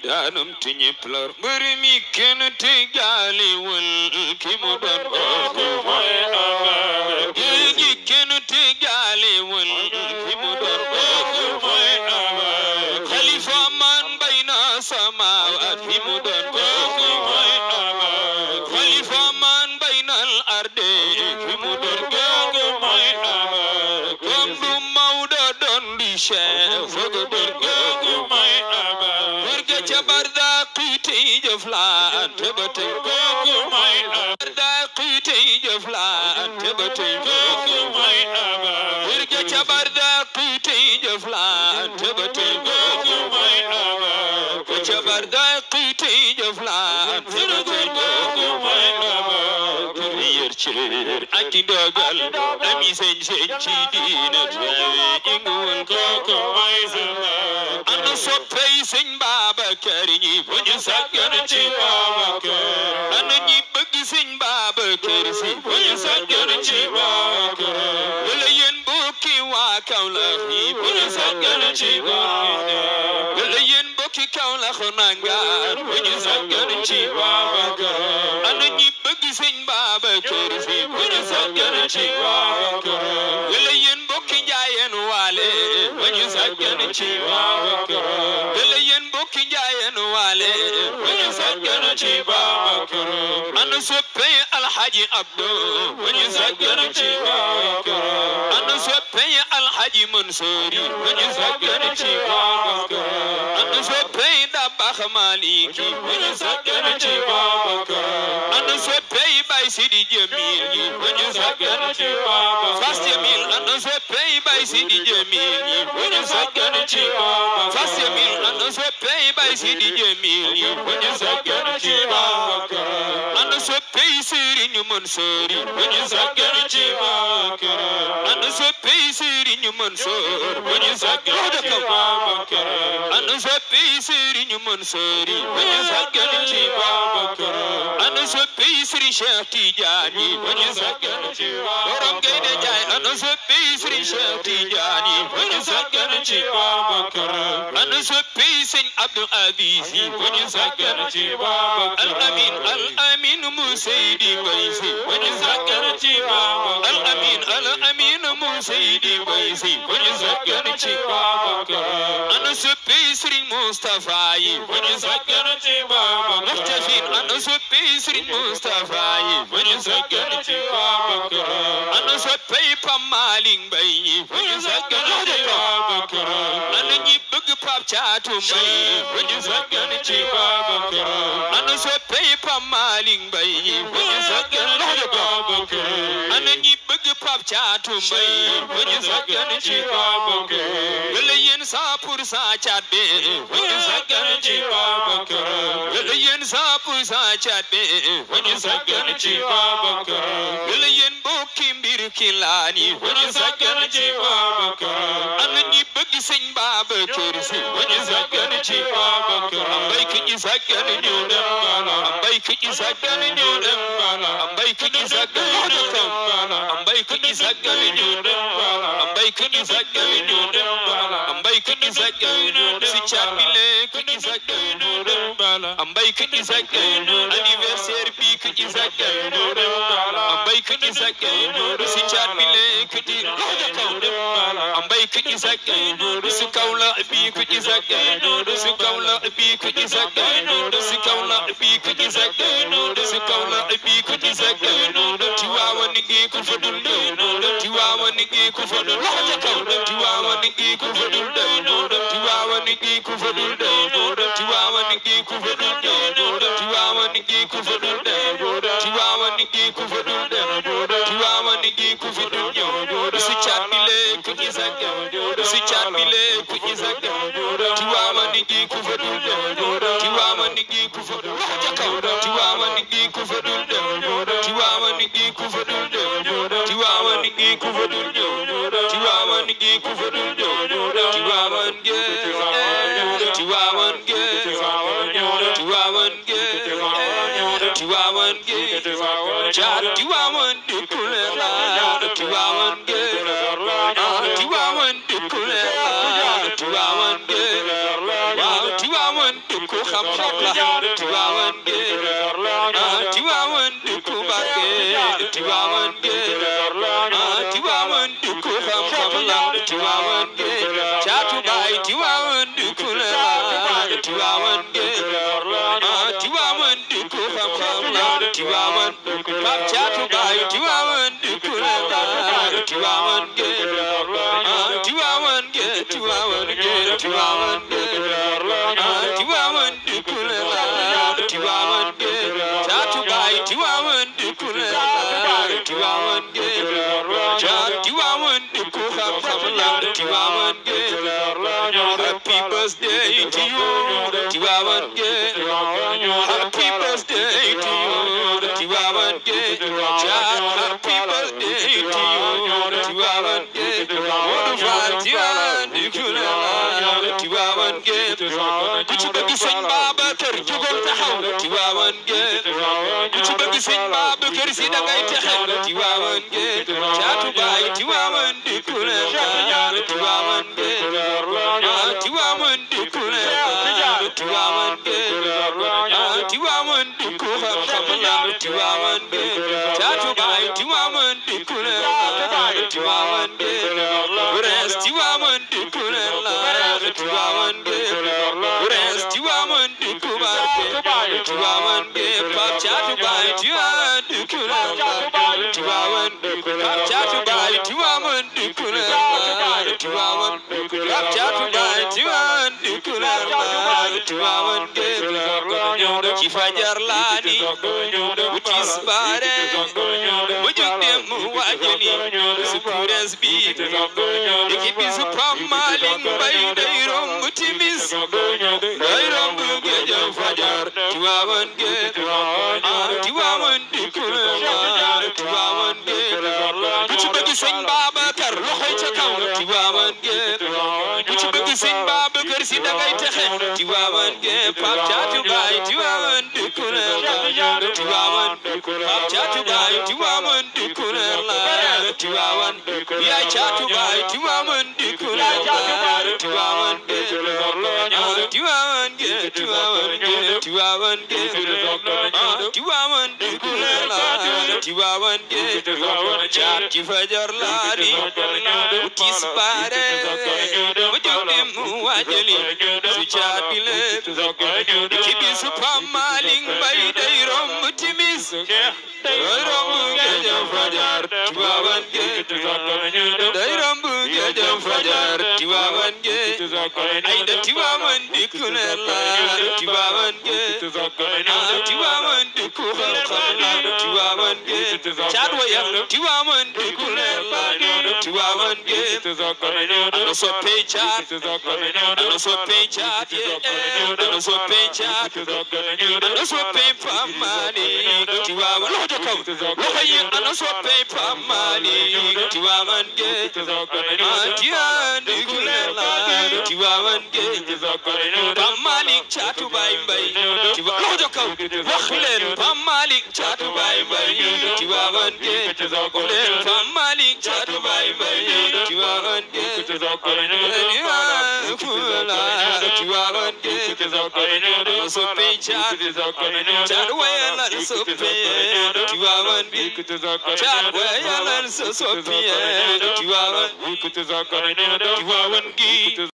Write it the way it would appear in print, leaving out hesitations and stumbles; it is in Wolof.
daanam ti ñépp la mbër mi kenn te gaalewul ki mu doon kooku mooy Ababacar géej gi kenn te gaalewul ki mu doon kooku mooy Ababacar xalifa man bayna samaawaat ki mu doon kooku mooy Ababacar xalifa man bayna al ardi ki mu doon kooku mooy Ababacar comme du Mawdo doon di Cheikh foog doon kooku mooy Ababacar ca Barzaqi tey jëflante ba tey kooku mooy Barzaqi tey jëflante ba tey kooku mooy Ababacar ca Barzaqi tey jëflante ba tey kooku mooy Ababacar ca Barzaqi tey jëflante ba tey kooku mooy Ababacar yër cër ak dogal ami sëñ sëñ ci diina tawe ingul kooku mooy Ababacar ana soppey sëñ Babacar ñi bu ñu sàggan ci Babacar ana ñi bëgg sëñ Babacar si bu ñu sàggan ci Babacar wala yéen bokki waa Kaolack yi bu ñu sàggan ci Babacar wala yéen bokki Kaolack nangaan bu ñu sàggan ci Babacar ana ñi bëgg sëñ Babacar si bu ñu sàggan ci Babacar wala yéen bokki Njaayeen waale bu ñu sàggan ci Babacar wala yéen bokki Njaayeen waale bu ñu sàggan ci Babacar ana soppey Alhaji Abdou bu ñu sàggan ci Babacar ana soppey Alhaji Mansour bu ñu sàggan ci Babacar ana soppey Dabax Maliki bu ñu sàggan ci Babacar ana soppey Bay Sidi Jamil bu ñu sàggan ci Babacar Fas Jamil ana soppey Bay Sidi Jamil bu ñu sàggan ci Babacar Fas Jamil ana soppey Bay Sidi Jamil bu ñu sàggan ci Babacar ana soppey Serigne Mansour bu ñu sàggan ci Babacar ana soppey Serigne Mansour bu ñu sàggan ci Babacar ana soppey Serigne Mansour bu ñu sàggan ci Babacar ana soppey Serigne Cheikh Tidiane bu ñu sàggan ci Babacar borom Gaynde Njaay ana soppey Serigne Cheikh Tidiane bu ñu sàggan ci Babacar ana soppey Serigne Abdou Aziz bu ñu sàggan ci Babacar al amin mu Seydi Mbaye Sy bu ñu sàggan ci Babacar al amin mu Seydi Mbaye Sy bu ñu sàggan ci Babacar ana soppey Serigne Moustapha yi bu ñu sàggan ci Babacar muhtafin ana soppey Serigne Moustapha yi bu ñu sàggan ci Babacar ana soppey Pam Malick Mbaye yi bu ñu sàggan ci Babacar ana ñi bëgg Pape Thiatou Mbaye bu ñu sàggan ci Babacar ana soppey Pam Malick Mbaye yi bu ñu sàggan ci Babacar ana ñi bëgg Pape Thiatou Mbaye bu ñu sàggan ci Babacar wala yéen 100% Thiat be bu ñu sàggan ci Babacar wala yéen 100% Thiat be bu ñu sàggan ci Babacar wala yéen bokki mbir Kilaani bu ñu sàggan ci Babacar ana ñi bëgg sëñ Babacar Si bu ñu sàggan ci Babacar ambay ki ñi sàggan ñu dem bala ambay ki ñi sàggan ñu dem bala ambay ki ñi sàggan ñu dem bala ambay ki ñi sàggan ñu dem bala ambay ki ñi sàggan ñu dem bala ambay ki ñi sàggan ñu si Thiat bi le ki ñi sàggan ñu dem bala ambay ki ñi sàggan anniversaire bi ki ñi sàggan ñu dem bala ambay ki ñi sàggan si Thiat bi le ki ñi dem bala ambay ki ñi sàggan si Kaolack bi ki ñi sàggan si Kaolack bi ki ñi sàggan si Kaolack bi ki ñi sàggan si Kaolack bi ki ñi sàggan Tiwaawan gi ku fa dul Tiwaawan gi ku fa dul Tiwaawan gi ku fa dul Tiwaawan gi ku fa dul Tiwaawan gi ku fa dul Tiwaawan gi ku fa dul Tiwaawan gi ku fa dul Tiwaawan gi ku fa dul si Thiat bi le ku ñi sàggan si Thiat bi le ku ñi sàggan Tiwaawan gi ku fa dul Tiwaawan gi ku fa dul Tiwaawan gi ku fa dul Tiwaawan gi ku fa dul Tiwaawan gi ku fa dul Tiwaawan gi ku fa dul Tiwaawan ge Tiwaawan ge Tiwaawan ge Tiwaawan ge Thiat Tiwaawan di kulela Tiwaawan ge Tiwaawan di kulela Tiwaawan ge waaw Tiwaawan Tiwaawan dëkku xam-xam la Tiwaawan géej Tiwaawan dëkku barke Tiwaawan géej Tiwaawan dëkku xam-xam la Tiwaawan géej caatu baay Tiwaawan dëkku la Tiwaawan géej Tiwaawan dëkku xam-xam la Tiwaawan Pape caatu baay Tiwaawan dëkku la Tiwaawan géej Tiwaawan géej Tiwaawan géej Tiwaawan géej Tiwaawan dëkku la Tiwaawan géej caatu baay Tiwaawan dëkku la Tiwaawan géej Tiwaawan dëkku xam-xam la Tiwaawan géej happy birthday to you Tiwaawan géej happy birthday to you Tiwaawan géej happy birthday to you Tiwaawan géej Modou Fall Tiwaawan dëkku la Tiwaawan géej ku ci bëgg Sëñ Babacar jógal taxaw Tiwaawan géej ku ci bëgg Sëñ Babacar Si dangay texe Tiwaawan géej caatu baay Tiwaawan dëkku la Tiwaawan géej Tiwaawan dëkku la Tiwaawan géej Tiwaawan dëkku xam-xam la Tiwaawan géej caatu baay Tiwaawan dëkku la Tiwaawan géej Wures Tiwaawan dëkku la Tiwaawan géej Wures Tiwaawan dëkku barke Tiwaawan géej Pape caatu baay Tiwaawan dëkku la Tiwaawan Pape caatu baay Tiwaawan dëkku la Tiwaawan Pape caatu baay Tiwaawan dëkku la Tiwaawan géej ci fajar laa ni bu tisbaare bu jóg dem waajali su kurees bi équipe bi su Pape Malick Mbaye day romb timis day romb géej fajar Tiwaawan géej Tiwaawan dëkku la Tiwaawan géej ku ci bëgg Sëñ Babacar loxoy ca kaw Tiwaawan géej ku ci bëgg Sëñ Babacar Si dangay texe Tiwaawan géej Pape caatu baay Tiwaawan dëkku la Tiwaawan Pape caatu baay Tiwaawan dëkku la Tiwaawan yaay caatu baay Tiwaawan dëkku la Tiwaawan géej Tiwaawan géej Tiwaawan géej Tiwaawan géej Tiwaawan dëkku la Tiwaawan géej caat ci fajar laa ni bu tisbaare mu jóg dem waajali su caat bi lépp ci bisu Pape Malick Mbaye day romb timis day romb géej fajar Tiwaawan géej day romb géej fajar Tiwaawan géej ay da Tiwaawan dëkku la Tiwaawan géej Tiwaawan dëkku xam-xam la Tiwaawan géej caat wayal Tiwaawan dëkku la Tiwaawan géej ana soppey caat ana soppey caat ana soppey caat ana soppey Pape Malick Tiwaawan loxo kaw loxo yi ana soppey Pape Malick Tiwaawan géej Tiwaawan dëkku la Tiwaawan géej Pape Malick caatu baay Mbay loxo kaw wax leen Pape Malick caatu baay Mbay Tiwaawan géej wax leen Pape Malick caatu baay Mbay Tiwaawan géej Tiwaawan géej soppey caat caat wayalal soppey Tiwaawan bi caat wayalal soppey Tiwaawan Tiwaawan gi